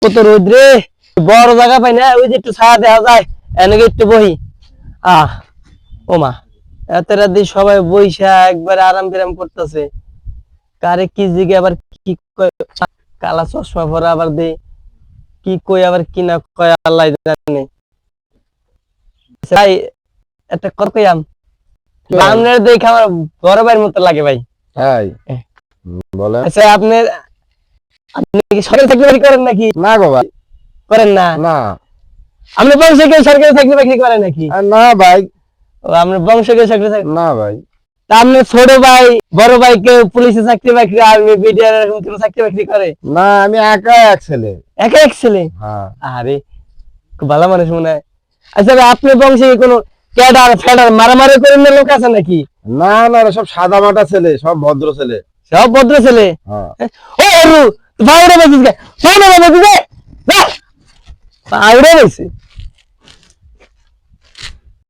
কত রোদ রে, বড় জায়গা পাই না, ওই যে একটু ছায়া দেখা যায় এনেকে একটু বহি। ওমা এত রাতে সবাই বইসা একবারে আরাম বিরাম করতেছে। কারে কি জিগে আবার কি কয়, কালা চশমা পরা আবার দে কি কই আবার কি না কয় আল্লাহ জানে। ভাই একটা কথা কইয়াম, আপনার দেখে আমার বড় ভাইয়ের মতো লাগে ভাই। তাই বলেন। আচ্ছা আপনি আপনি কি সরকারি চাকরি বাকরি করেন নাকি? না গো ভাই, করেন না? না। আপনি বংশে কেউ সরকারি চাকরি বাকরি করে নাকি? না ভাই, ও আপনার বংশে কেউ সরকারি চাকরি? না ভাই। তা আপনি ছোট ভাই বড় ভাই কেউ পুলিশে চাকরি বাকরি, আর্মি, বিডিআর এরকম কোনো চাকরি বাকরি করে? না, আমি একা এক ছেলে। একা এক ছেলে? হ্যাঁ। আরে খুব ভালো মানুষ মনে হয়। আচ্ছা ভাই আপনার বংশে কি কোনো ক্যাডার ফেডার মারামারি করে না লোক আছে নাকি? না না, সব সাদা মাটা ছেলে, সব ভদ্র ছেলে। সব ভদ্র ছেলে? হ্যাঁ। ও অরু ভাইরে বেঁচে গে, ভাইরে বেঁচে গে, ভাইরে বেঁচে